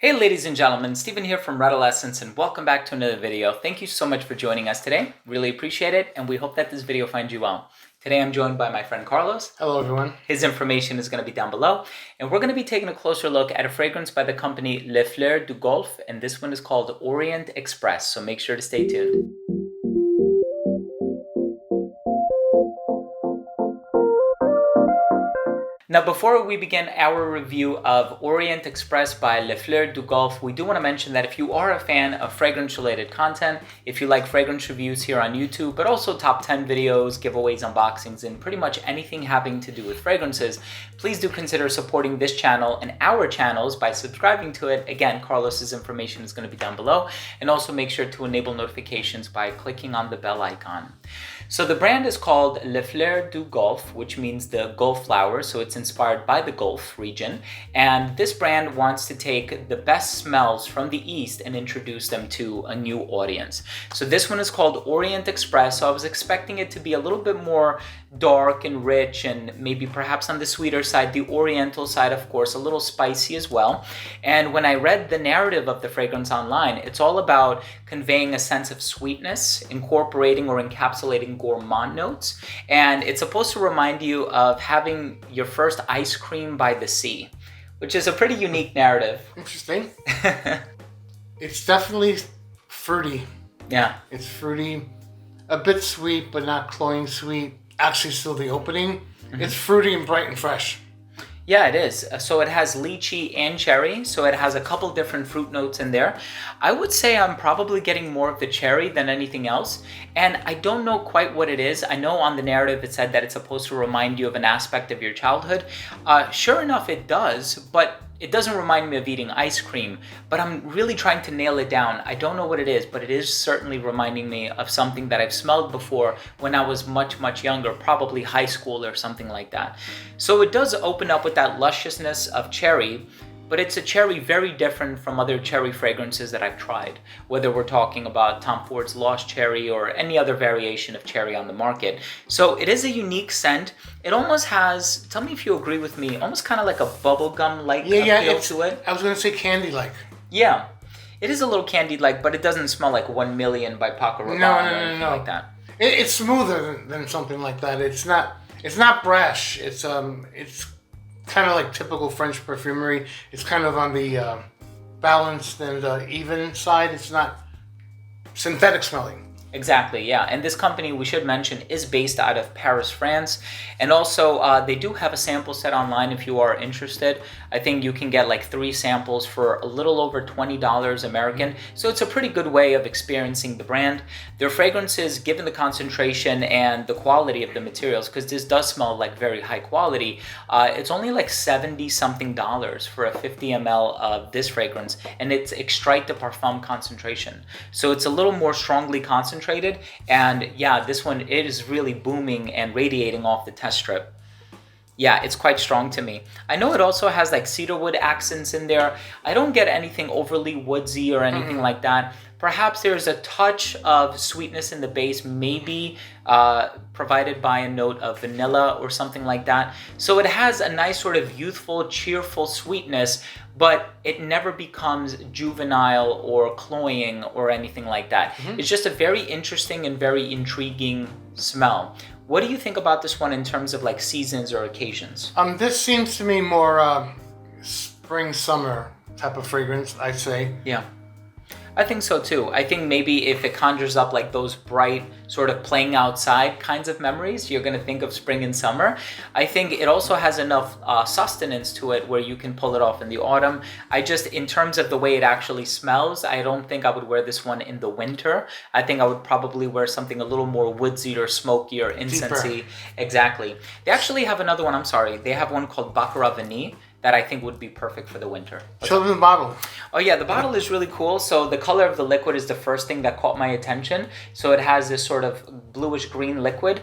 Hey ladies and gentlemen, Stephen here from Redolessence and welcome back to another video. Thank you so much for joining us today. Really appreciate it and we hope that this video finds you well. Today I'm joined by my friend Carlos. Hello everyone. His information is going to be down below and we're going to be taking a closer look at a fragrance by the company Fleurs Du Golfe, and this one is called Orient Express, so make sure to stay tuned. Now, before we begin our review of Orient Express by Fleurs Du Golfe, we do want to mention that if you are a fan of fragrance-related content, if you like fragrance reviews here on YouTube, but also top 10 videos, giveaways, unboxings, and pretty much anything having to do with fragrances, please do consider supporting this channel and our channels by subscribing to it. Again, Carlos's information is going to be down below, and also make sure to enable notifications by clicking on the bell icon. So the brand is called Fleurs Du Golfe, which means the Gulf flower, so it's inspired by the Gulf region, and this brand wants to take the best smells from the East and introduce them to a new audience. So this one is called Orient Express, so I was expecting it to be a little bit more dark and rich and maybe perhaps on the sweeter side, the oriental side, of course, a little spicy as well. And when I read the narrative of the fragrance online, it's all about conveying a sense of sweetness, incorporating or encapsulating gourmand notes, and it's supposed to remind you of having your first ice cream by the sea, which is a pretty unique narrative. Interesting. It's definitely fruity. Yeah. It's fruity, a bit sweet, but not cloying sweet. Actually, still the opening. It's fruity and bright and fresh. Yeah, it is. So it has lychee and cherry, so it has a couple different fruit notes in there. I would say I'm probably getting more of the cherry than anything else, and I don't know quite what it is. I know on the narrative it said that it's supposed to remind you of an aspect of your childhood. Sure enough, it does, but it doesn't remind me of eating ice cream, but I'm really trying to nail it down. I don't know what it is, but it is certainly reminding me of something that I've smelled before when I was much, much younger, probably high school or something like that. So it does open up with that lusciousness of cherry, but it's a cherry very different from other cherry fragrances that I've tried, whether we're talking about Tom Ford's Lost Cherry or any other variation of cherry on the market. So it is a unique scent. It almost has, tell me if you agree with me, almost kind of like a bubblegum-like appeal to it. I was going to say candy-like. Yeah, it is a little candy-like, but it doesn't smell like 1 Million by Paco Rabanne or anything like that. It's smoother than something like that. It's not brash. It's kind of like typical French perfumery. It's kind of on the balanced and even side. It's not synthetic smelling. Exactly, yeah. And this company, we should mention, is based out of Paris, France. And also, they do have a sample set online if you are interested. I think you can get like 3 samples for a little over $20 American. So it's a pretty good way of experiencing the brand. Their fragrances, given the concentration and the quality of the materials, because this does smell like very high quality, it's only like $70-something for a 50 ml of this fragrance. And it's Extrait de Parfum concentration. So it's a little more strongly concentrated. And yeah, this one, it is really booming and radiating off the test strip. Yeah, it's quite strong to me. I know it also has like cedarwood accents in there. I don't get anything overly woodsy or anything like that. Perhaps there's a touch of sweetness in the base, maybe provided by a note of vanilla or something like that. So it has a nice sort of youthful, cheerful sweetness, but it never becomes juvenile or cloying or anything like that. It's just a very interesting and very intriguing smell. What do you think about this one in terms of like seasons or occasions? This seems to me more spring, summer type of fragrance, I'd say. Yeah. I think so too. I think maybe if it conjures up like those bright sort of playing outside kinds of memories, you're going to think of spring and summer. I think it also has enough sustenance to it where you can pull it off in the autumn. In terms of the way it actually smells, I don't think I would wear this one in the winter. I think I would probably wear something a little more woodsy or smoky or incensey. Exactly. They actually have another one, I'm sorry. They have one called Baccarat Vanille that I think would be perfect for the winter. Show them the bottle. Oh yeah, the bottle is really cool. So the color of the liquid is the first thing that caught my attention. So it has this sort of bluish green liquid.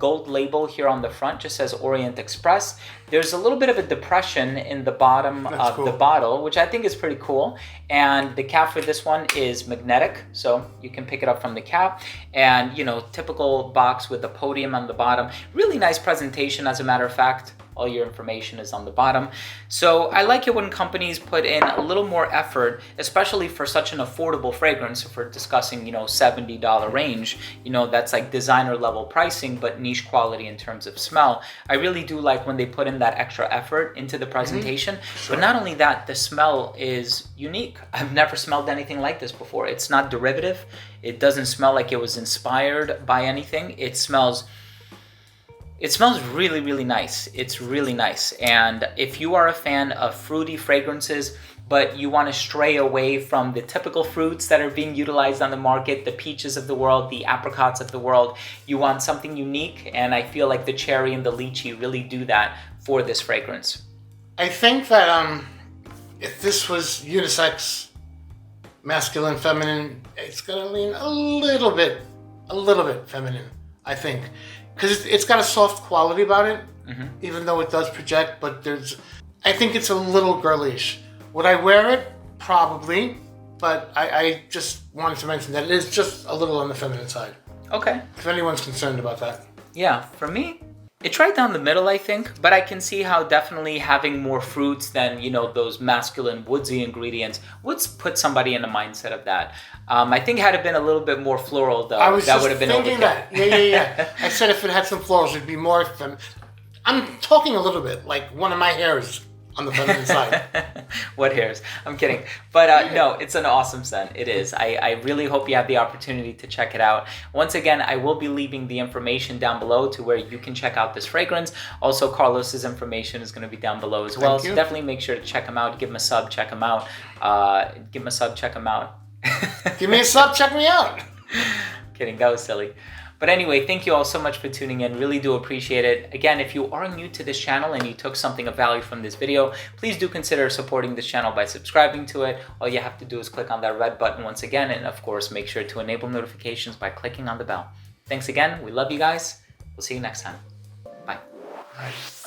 Gold label here on the front just says Orient Express. There's a little bit of a depression in the bottom of the bottle, which I think is pretty cool. And the cap for this one is magnetic, so you can pick it up from the cap. And, you know, typical box with the podium on the bottom. Really nice presentation, as a matter of fact. All your information is on the bottom. So I like it when companies put in a little more effort, especially for such an affordable fragrance. If we're discussing, $70 range, that's like designer level pricing, but niche quality in terms of smell. I really do like when they put in that extra effort into the presentation. Sure. But not only that, the smell is unique. I've never smelled anything like this before. It's not derivative. It doesn't smell like it was inspired by anything. It smells really, really nice. It's really nice. And if you are a fan of fruity fragrances, but you want to stray away from the typical fruits that are being utilized on the market, the peaches of the world, the apricots of the world, you want something unique, and I feel like the cherry and the lychee really do that for this fragrance. I think that if this was unisex, masculine, feminine, it's gonna lean a little bit feminine, I think. Because it's got a soft quality about it, even though it does project, but I think it's a little girlish. Would I wear it? Probably, but I just wanted to mention that it is just a little on the feminine side. Okay. If anyone's concerned about that. Yeah, for me, it's right down the middle, I think, but I can see how definitely having more fruits than, those masculine woodsy ingredients would put somebody in the mindset of that. I think had it been a little bit more floral, though, I was that just would have been thinking overkill. that. Yeah. I said if it had some florals, it'd be more I'm talking a little bit like one of my hairs on the feminine side. What hairs? I'm kidding. But no, it's an awesome scent. It is. I really hope you have the opportunity to check it out. Once again, I will be leaving the information down below to where you can check out this fragrance. Also, Carlos's information is going to be down below as well. So definitely make sure to check him out. Give him a sub, check him out. Give him a sub, check him out. Give me a sub, check me out. Kidding, that was silly. But anyway, thank you all so much for tuning in. Really do appreciate it. Again, if you are new to this channel and you took something of value from this video, please do consider supporting this channel by subscribing to it. All you have to do is click on that red button once again, and of course, make sure to enable notifications by clicking on the bell. Thanks again. We love you guys. We'll see you next time. Bye. All right.